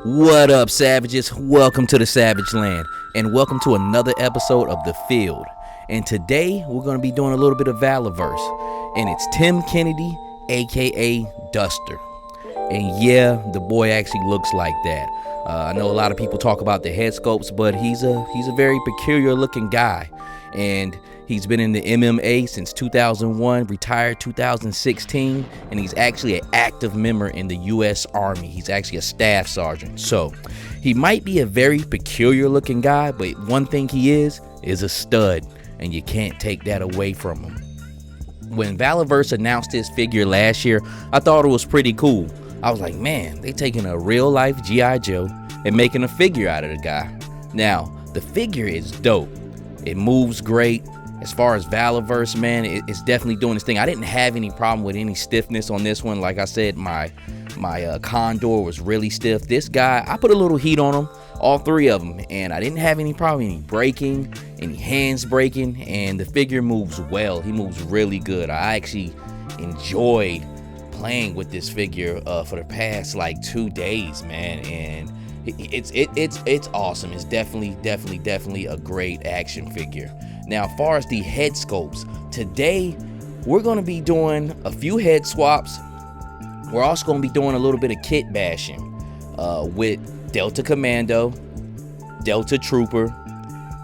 What up, savages? Welcome to the Savage Land, and welcome to another episode of The Field. And today, we're going to be doing a little bit of Valaverse, and it's Tim Kennedy, aka Duster. And yeah, the boy actually looks like that. I know a lot of people talk about the head sculpts, but he's a very peculiar looking guy. And he's been in the MMA since 2001, retired 2016, and he's actually an active member in the U.S. Army. He's actually a staff sergeant. So he might be a very peculiar looking guy, but one thing he is a stud, and you can't take that away from him. When Valaverse announced his figure last year, I thought it was pretty cool. I was like, man, they taking a real life G.I. Joe and making a figure out of the guy. Now, the figure is dope. It moves great. As far as Valaverse, man, it's definitely doing its thing. I didn't have any problem with any stiffness on this one. Like I said, my Condor was really stiff. This guy, I put a little heat on him, all three of them, and I didn't have any problem, any breaking, any hands breaking, and the figure moves well. He moves really good. I actually enjoyed playing with this figure for the past like 2 days, man, and it's awesome. It's definitely a great action figure. Now, as far as the head sculpts, today we're going to be doing a few head swaps. We're also going to be doing a little bit of kitbashing with Delta Commando, Delta Trooper,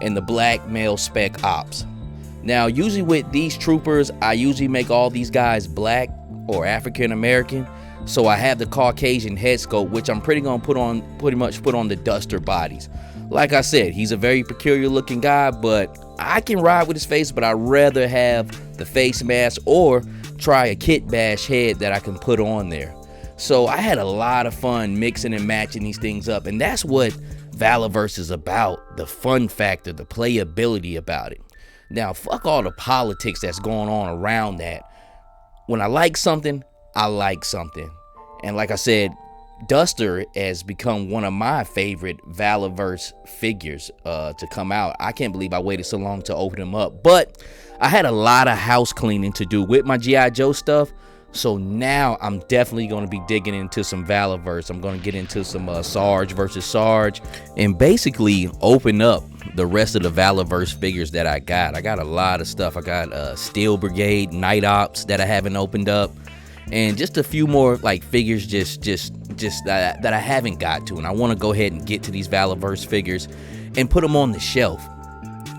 and the Black Male Spec Ops. Now, usually with these troopers, I usually make all these guys black or African American. So I have the Caucasian head sculpt, which I'm pretty much put on the Duster bodies. Like I said, he's a very peculiar looking guy, but I can ride with his face, but I'd rather have the face mask or try a Kitbash head that I can put on there. So I had a lot of fun mixing and matching these things up, and that's what Valaverse is about, the fun factor, the playability about it. Now, fuck all the politics that's going on around that. When I like something, I like something. And like I said, Duster has become one of my favorite Valaverse figures to come out. I can't believe I waited so long to open them up, but I had a lot of house cleaning to do with my G.I. Joe stuff. So now I'm definitely going to be digging into some Valaverse. I'm going to get into some Sarge versus Sarge and basically open up the rest of the Valaverse figures that I got. I got a lot of stuff. I got Steel Brigade, Night Ops that I haven't opened up, and just a few more like figures just that I haven't got to, and I want to go ahead and get to these Valaverse figures and put them on the shelf.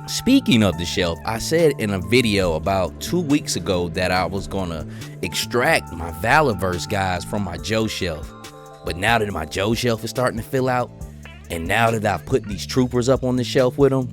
Speaking of the shelf, I said in a video about 2 weeks ago that I was gonna extract my Valaverse guys from my Joe shelf, but now that my Joe shelf is starting to fill out, and now that I've put these troopers up on the shelf with them,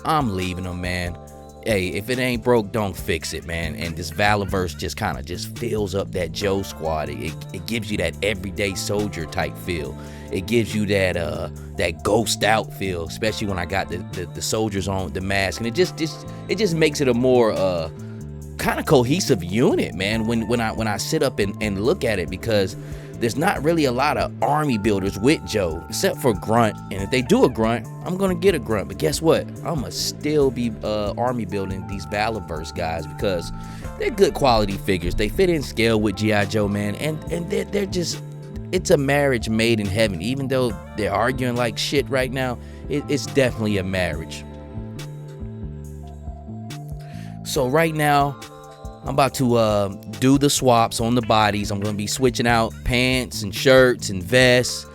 I'm leaving them, man. Hey, if it ain't broke, don't fix it, man. And this Valaverse just fills up that Joe squad. It gives you that everyday soldier type feel. It gives you that ghost out feel, especially when I got the soldiers on the mask, and it just makes it a more kind of cohesive unit, man. When I sit up and look at it, because there's not really a lot of army builders with Joe, except for Grunt. And if they do a Grunt, I'm gonna get a Grunt. But guess what? I'm gonna still be army building these Valaverse guys because they're good quality figures. They fit in scale with G.I. Joe, man, and they're just, it's a marriage made in heaven. Even though they're arguing like shit right now, it's definitely a marriage. So right now, I'm about to do the swaps on the bodies. I'm going to be switching out pants and shirts and vests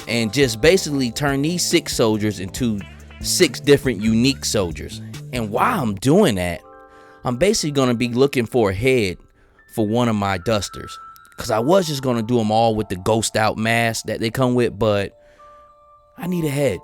and just basically turn these 6 soldiers into 6 different unique soldiers. And while I'm doing that, I'm basically going to be looking for a head for one of my Dusters, because I was just going to do them all with the ghost out mask that they come with, but I need a head.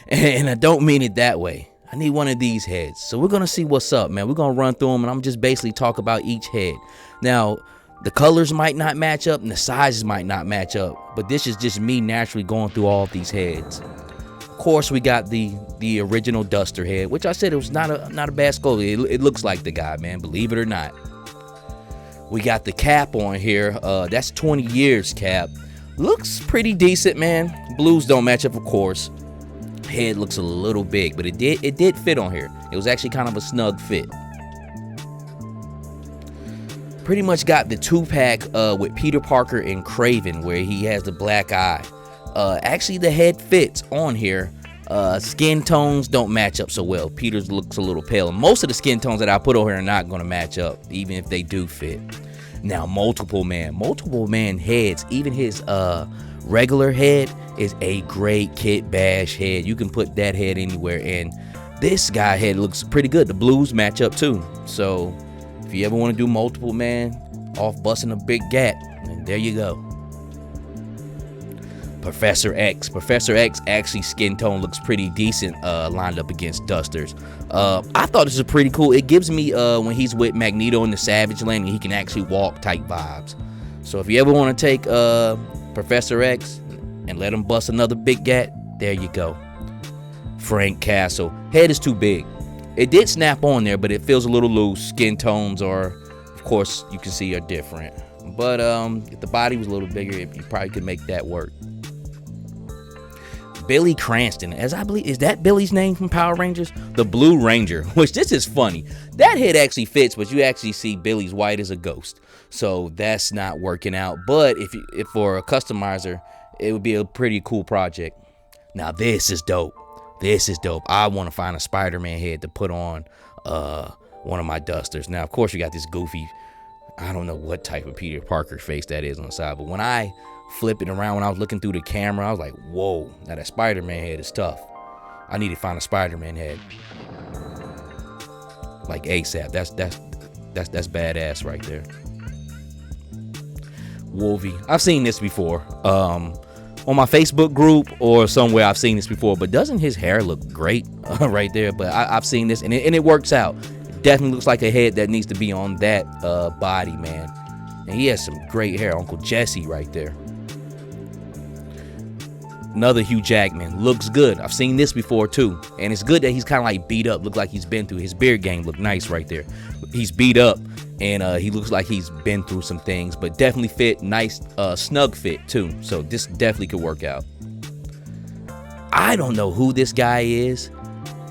And I don't mean it that way. I need one of these heads. So we're going to see what's up, man. We're going to run through them, and I'm just basically talk about each head. Now, the colors might not match up, and the sizes might not match up, but this is just me naturally going through all of these heads. Of course, we got the original Duster head, which I said it was not a bad skull. It looks like the guy, man, believe it or not. We got the cap on here. That's 20 years cap. Looks pretty decent, man. Blues don't match up, of course. Head looks a little big, but it did fit on here. It was actually kind of a snug fit. pretty much got the 2-pack with Peter Parker and Craven, where he has the black eye. Actually, the head fits on here. Skin tones don't match up so well. Peter's looks a little pale. Most of the skin tones that I put over here are not going to match up, even if they do fit. Now, multiple man heads, even his regular head is a great Kitbash head. You can put that head anywhere, and this guy head looks pretty good. The blues match up too. So if you ever want to do multiple man off busting a big gat, then there you go. Professor X actually skin tone looks pretty decent lined up against Dusters. I thought this was pretty cool. It gives me when he's with Magneto in the Savage Land and he can actually walk type vibes. So if you ever want to take Professor X and let him bust another big gat, there you go. Frank Castle, head is too big. It did snap on there, but it feels a little loose. Skin tones are, of course, you can see are different. But if the body was a little bigger, you probably could make that work. Billy Cranston, as I believe, is that Billy's name from Power Rangers? The Blue Ranger, which this is funny. That head actually fits, but you actually see Billy's white as a ghost. So that's not working out. But if for a customizer, it would be a pretty cool project. Now this is dope. I want to find a Spider-Man head to put on one of my Dusters. Now, of course, you got this goofy, I don't know what type of Peter Parker face that is on the side, but when I flip it around, when I was looking through the camera, I was like, whoa, now that Spider-Man head is tough. I need to find a Spider-Man head. Like ASAP. That's badass right there. Wolvie. I've seen this before. On my Facebook group or somewhere I've seen this before, but doesn't his hair look great right there? But I've seen this and it works out. It definitely looks like a head that needs to be on that body, man. And he has some great hair. Uncle Jesse right there. Another Hugh Jackman. Looks good. I've seen this before too. And it's good that he's kind of like beat up. Look like he's been through. His beard game look nice right there. He's beat up and he looks like he's been through some things, but definitely fit. Nice snug fit too. So this definitely could work out. I don't know who this guy is.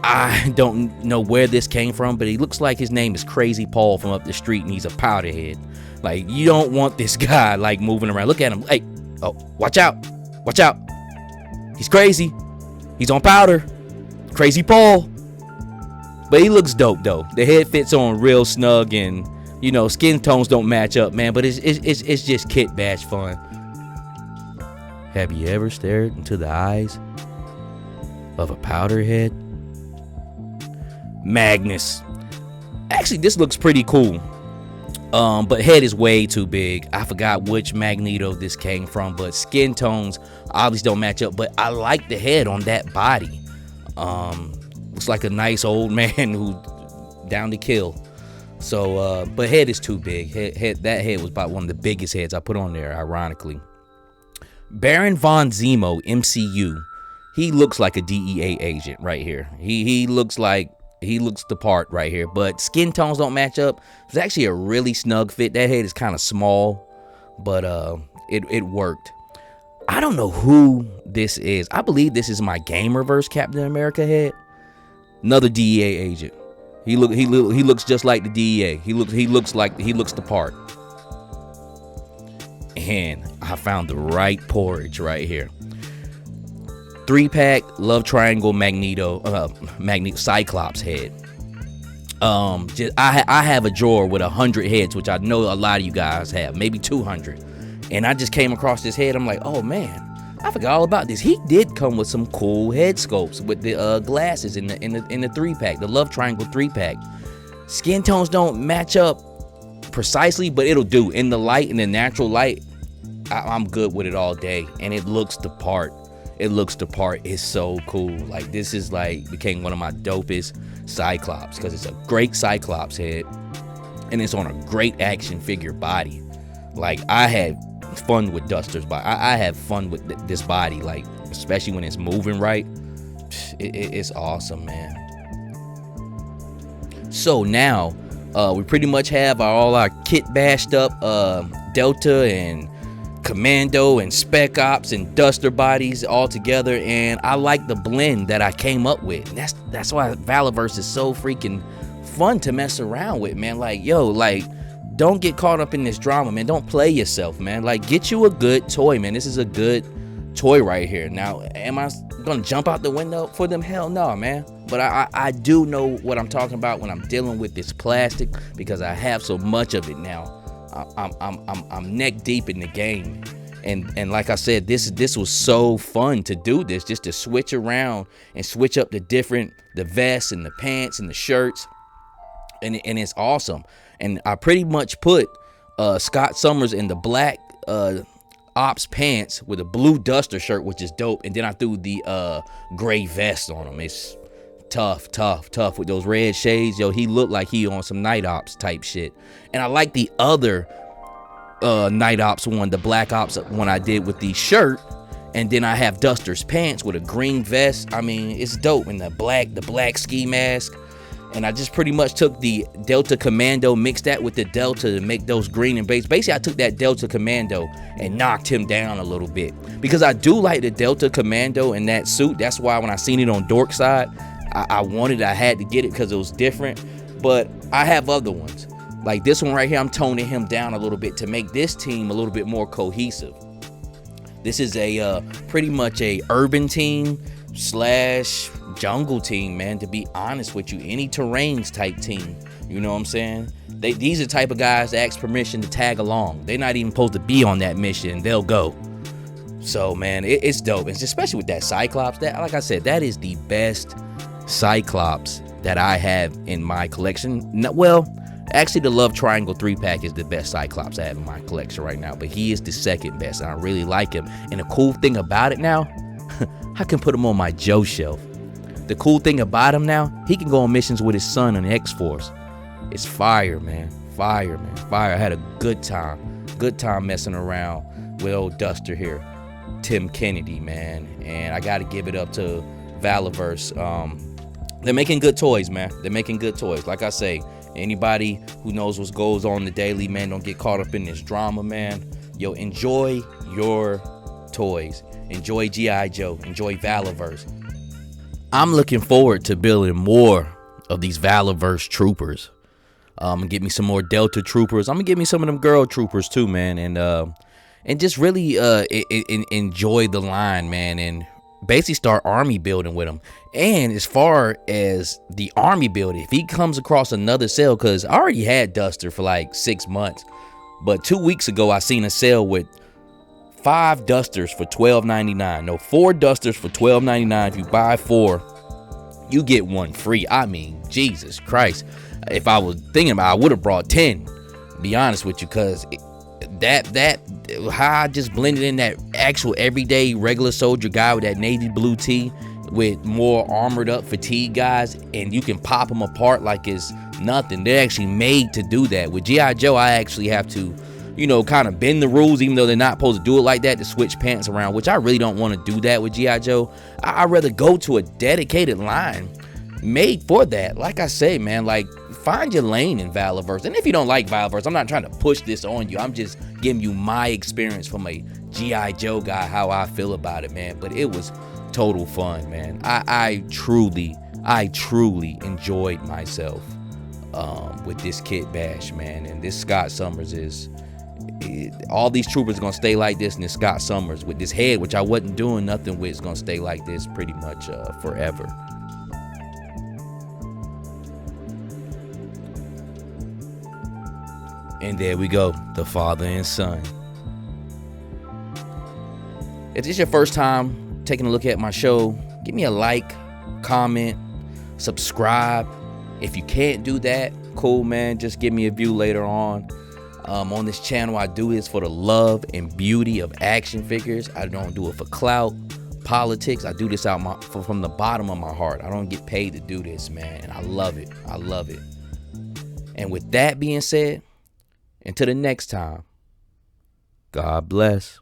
I don't know where this came from, but he looks like his name is Crazy Paul from up the street and he's a powderhead. Like, you don't want this guy like moving around. Look at him. Hey, oh, watch out. Watch out. He's crazy. He's on powder. Crazy Paul. But he looks dope though. The head fits on real snug and, you know, skin tones don't match up, man. But it's just Kitbash fun. Have you ever stared into the eyes of a powder head? Magnus. Actually, this looks pretty cool. But head is way too big. I forgot which Magneto this came from, but skin tones obviously don't match up. But I like the head on that body. Looks like a nice old man who down to kill. So, but head is too big. That head was about one of the biggest heads I put on there, ironically. Baron von Zemo, MCU. He looks like a DEA agent right here. He looks the part right here, but skin tones don't match up. It's actually a really snug fit. That head is kind of small, but it worked. I don't know who this is. I believe this is my Gamerverse Captain America head. Another DEA agent. He looks just like the DEA. He looks the part. And I found the right porridge right here. 3-pack Love Triangle Magneto Cyclops head. I have a drawer with 100 heads, which I know a lot of you guys have, maybe 200. And I just came across this head. I'm like, oh man, I forgot all about this. He did come with some cool head sculpts with the glasses in the 3-pack, the Love Triangle 3-pack. Skin tones don't match up precisely, but it'll do. In the light, in the natural light, I'm good with it all day, and it looks the part. It's so cool. Like, this is like became one of my dopest Cyclops because it's a great Cyclops head and it's on a great action figure body. Like, I had fun with Dusters, but I have fun with this body, like, especially when it's moving right. It's awesome, man. So now we pretty much have all our kit bashed up Delta and Commando and Spec Ops and Duster bodies all together, and I like the blend that I came up with. That's why Valiverse is so freaking fun to mess around with, man. Like, yo, like don't get caught up in this drama, man. Don't play yourself, man. Like, get you a good toy, man. This is a good toy right here. Now, am I gonna jump out the window for them? Hell no, man. But I do know what I'm talking about when I'm dealing with this plastic, because I have so much of it now. I'm neck deep in the game, and like I said, this was so fun to do this, just to switch around and switch up the vests and the pants and the shirts, and it's awesome. And I pretty much put Scott Summers in the black ops pants with a blue Duster shirt, which is dope, and then I threw the gray vest on him. It's tough with those red shades. Yo, he looked like he on some night ops type shit. And I like the other night ops one, the black ops one I did with the shirt, and then I have Duster's pants with a green vest. I mean, it's dope. And the black ski mask. And I just pretty much took the Delta Commando, mixed that with the Delta to make those green and beige. Basically, I took that Delta Commando and knocked him down a little bit, because I do like the Delta Commando in that suit. That's why when I seen it on Dorkside, I had to get it because it was different. But I have other ones. Like this one right here, I'm toning him down a little bit to make this team a little bit more cohesive. This is a pretty much a urban team / jungle team, man, to be honest with you. Any terrains type team, you know what I'm saying? These are the type of guys that ask permission to tag along. They're not even supposed to be on that mission, they'll go. So man, it's dope. It's especially with that Cyclops. That, like I said, that is the best Cyclops that I have in my collection. Well, actually the Love Triangle 3-pack is the best Cyclops I have in my collection right now, but he is the second best, and I really like him. And the cool thing about it now, I can put him on my Joe shelf. The cool thing about him now, he can go on missions with his son on the X-Force. It's fire, man. Fire. I had a good time messing around with old Duster here, Tim Kennedy, man. And I got to give it up to Valaverse. They're making good toys, man. They're making good toys. Like I say, anybody who knows what goes on the daily, man, don't get caught up in this drama, man. Yo, enjoy your toys. Enjoy G.I. Joe. Enjoy Valaverse. I'm looking forward to building more of these Valaverse troopers. I'm gonna get me some more Delta troopers. I'm gonna get me some of them girl troopers too, man. And just really enjoy the line, man, and basically start army building with him. And as far as the army building, if he comes across another sale, because I already had Duster for like 6 months, but 2 weeks ago I seen a sale with 5 Dusters for $12.99. No, 4 Dusters for $12.99. If you buy 4, you get 1 free. I mean, Jesus Christ. If I was thinking about it, I would have brought 10, to be honest with you, because how I just blended in that actual everyday regular soldier guy with that navy blue tee with more armored up fatigue guys, and you can pop them apart like it's nothing. They're actually made to do that. With G.I. Joe, I actually have to, you know, kind of bend the rules, even though they're not supposed to do it like that, to switch pants around, which I really don't want to do that with G.I. Joe. I'd rather go to a dedicated line made for that. Like I say, man, like, find your lane in Valaverse. And if you don't like Valaverse, I'm not trying to push this on you. I'm just giving you my experience from a G.I. Joe guy, how I feel about it, man. But it was total fun, man. I truly enjoyed myself with this Kitbash, man. And this Scott Summers is... all these troopers are gonna stay like this, and this Scott Summers with this head, which I wasn't doing nothing with, is gonna stay like this pretty much forever. And there we go, the father and son. If this is your first time taking a look at my show, give me a like, comment, subscribe. If you can't do that, cool, man, just give me a view later on. On this channel, I do this for the love and beauty of action figures. I don't do it for clout, politics. I do this from the bottom of my heart. I don't get paid to do this, man. And I love it. I love it. And with that being said, until the next time, God bless.